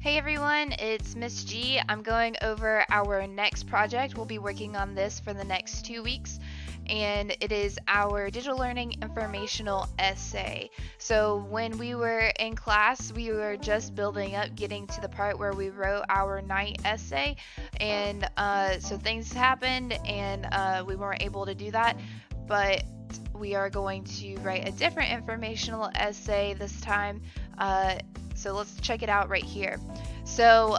Hey everyone, it's Miss G. I'm going over our next project. We'll be working on this for the next 2 weeks, and it is our digital learning informational essay. So when we were in class, we were just building up, getting to the part where we wrote our night essay, and so things happened, and we weren't able to do that, but we are going to write a different informational essay this time. So let's check it out right here. So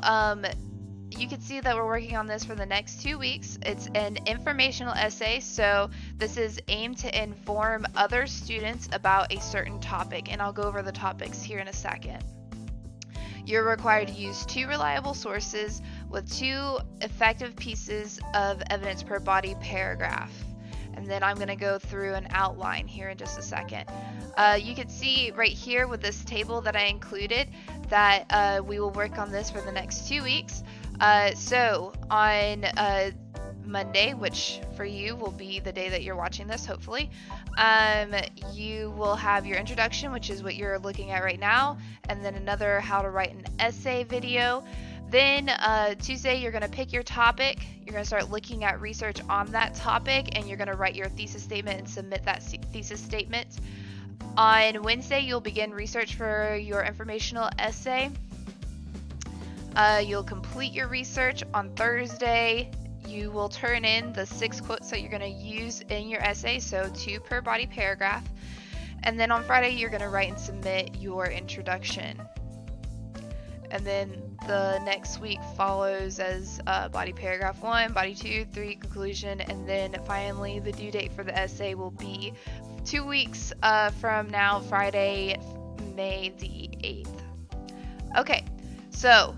you can see that we're working on this for the next 2 weeks. It's an informational essay, so this is aimed to inform other students about a certain topic, and I'll go over the topics here in a second. You're required to use 2 reliable sources with 2 effective pieces of evidence per body paragraph. And then I'm going to go through an outline here in just a second. You can see right here with this table that I included that we will work on this for the next 2 weeks. So on Monday, which for you will be the day that you're watching this, hopefully, you will have your introduction, which is what you're looking at right now, and then another how to write an essay video. Then Tuesday, you're going to pick your topic. You're going to start looking at research on that topic, and you're going to write your thesis statement and submit that thesis statement. On Wednesday, you'll begin research for your informational essay. You'll complete your research. On Thursday, you will turn in the 6 quotes that you're going to use in your essay, so 2 per body paragraph. And then on Friday, you're going to write and submit your introduction. And then the next week follows as body paragraph 1, body 2, 3, conclusion, and then finally the due date for the essay will be 2 weeks from now, Friday, May the 8th. Okay, so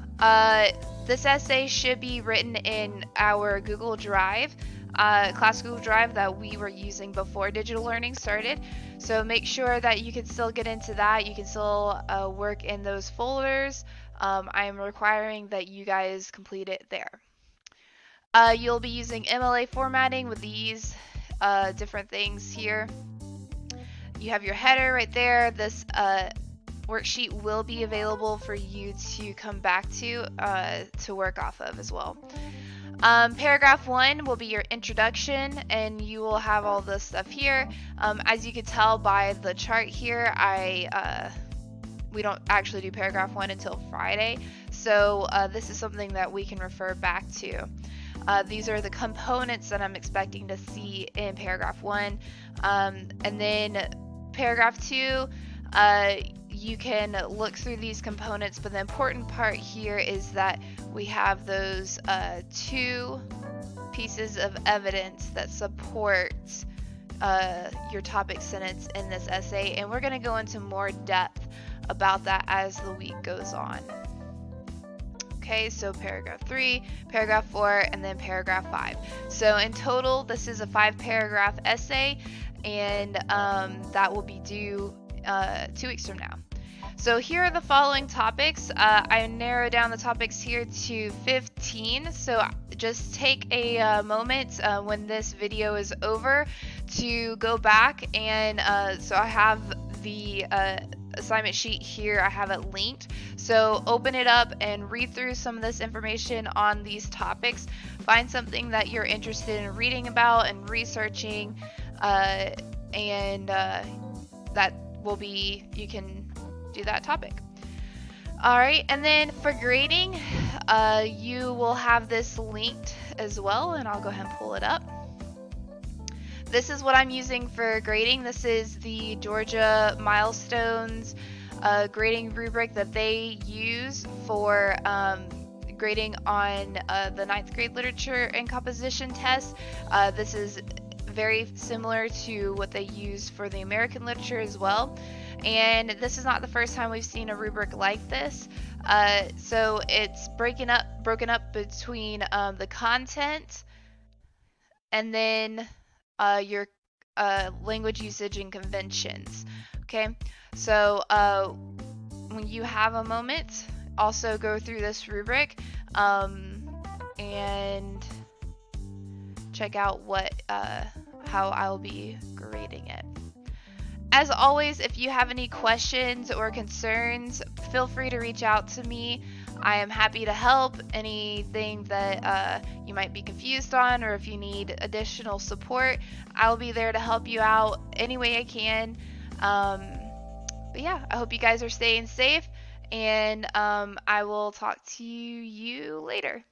this essay should be written in our Google Drive, class Google Drive that we were using before digital learning started. So make sure that you can still get into that. You can still work in those folders. I am requiring that you guys complete it there. You'll be using MLA formatting with these different things here. You have your header right there. This worksheet will be available for you to come back to work off of as well. Paragraph 1 will be your introduction, and you will have all this stuff here. As you can tell by the chart here, we don't actually do paragraph 1 until Friday, so this is something that we can refer back to. These are the components that I'm expecting to see in paragraph 1. And then paragraph 2, you can look through these components, but the important part here is that we have those 2 pieces of evidence that support your topic sentence in this essay, and we're going to go into more depth about that as the week goes on. Okay, so paragraph 3, paragraph 4, and then paragraph 5. So in total, this is a 5-paragraph essay, and that will be due 2 weeks from now. So here are the following topics. I narrowed down the topics here to 15, so just take a moment when this video is over to go back, and so I have the assignment sheet here. I have it linked, so open it up and read through some of this information on these topics. Find something that you're interested in reading about and researching, and that will be, you can do that topic. Alright, and then for grading, you will have this linked as well, and I'll go ahead and pull it up. This is what I'm using for grading. This is the Georgia Milestones grading rubric that they use for grading on the 9th grade literature and composition test. This is very similar to what they use for the American literature as well. And this is not the first time we've seen a rubric like this. So it's broken up between the content and then your language usage and conventions. Okay, so when you have a moment, also go through this rubric and check out how I'll be grading it. As always, if you have any questions or concerns, feel free to reach out to me. I am happy to help. Anything that you might be confused on, or if you need additional support, I'll be there to help you out any way I can. But yeah, I hope you guys are staying safe, and I will talk to you later.